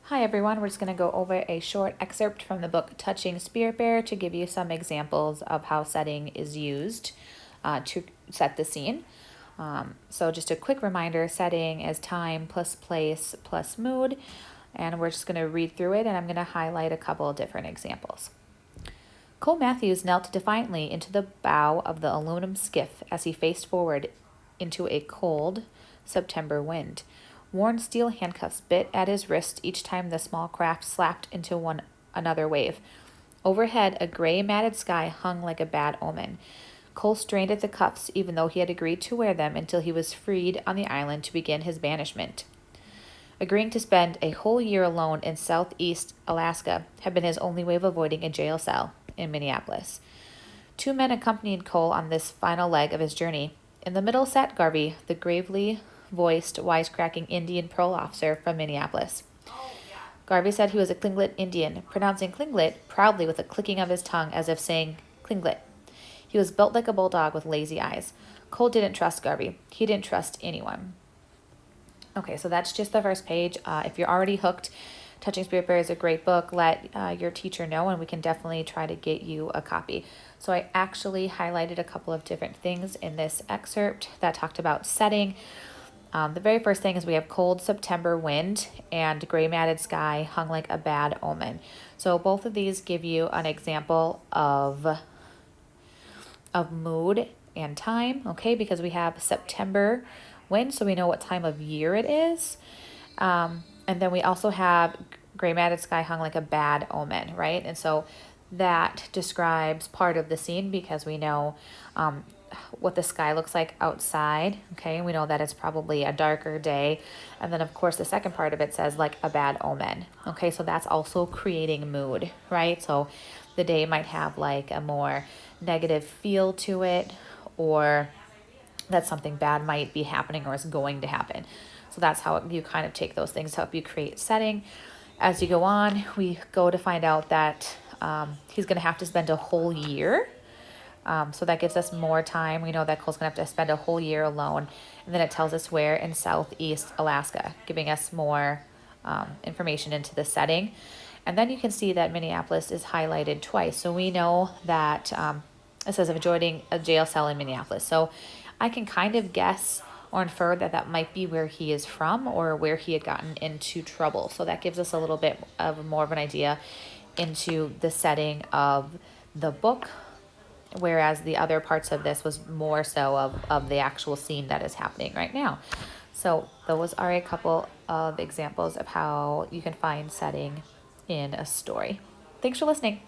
Hi everyone, we're just going to go over a short excerpt from the book Touching Spiritbearer to give you some examples of how setting is used to set the scene. So just a quick reminder, setting is time plus place plus mood, and we're just going to read through it and I'm going to highlight a couple of different examples. Cole Matthews knelt defiantly into the bow of the aluminum skiff as he faced forward into a cold September wind. Worn steel handcuffs bit at his wrist each time the small craft slapped into another wave. Overhead, a gray matted sky hung like a bad omen. Cole strained at the cuffs, even though he had agreed to wear them until he was freed on the island to begin his banishment. Agreeing to spend a whole year alone in southeast Alaska had been his only way of avoiding a jail cell in Minneapolis. Two men accompanied Cole on this final leg of his journey. In the middle sat Garvey, the gravely voiced, wisecracking Indian parole officer from Minneapolis. Garvey said he was a Tlingit Indian, pronouncing Tlingit proudly with a clicking of his tongue as if saying Tlingit. He was built like a bulldog with lazy eyes. Cole didn't trust Garvey. He didn't trust anyone. Okay, so that's just the first page. If you're already hooked, Touching Spiritbearer is a great book. Let your teacher know, and we can definitely try to get you a copy. So I actually highlighted a couple of different things in this excerpt that talked about setting. The very first thing is we have cold September wind and gray matted sky hung like a bad omen. So both of these give you an example of mood and time, okay, because we have September wind, so we know what time of year it is. And then we also have gray matted sky hung like a bad omen, right? And so that describes part of the scene because we know what the sky looks like outside, okay? We know that it's probably a darker day. And then, of course, the second part of it says like a bad omen, okay? So that's also creating mood, right? So the day might have like a more negative feel to it, or that something bad might be happening or is going to happen. So that's how you kind of take those things to help you create setting. As you go on, we go to find out that he's going to have to spend a whole year. So that gives us more time. We know that Cole's going to have to spend a whole year alone. And then it tells us where in southeast Alaska, giving us more information into the setting. And then you can see that Minneapolis is highlighted twice. So we know that it says of avoiding a jail cell in Minneapolis. So I can kind of guess or infer that that might be where he is from or where he had gotten into trouble. So that gives us a little bit of more of an idea into the setting of the book, whereas the other parts of this was more so of the actual scene that is happening right now. So those are a couple of examples of how you can find setting in a story. Thanks for listening.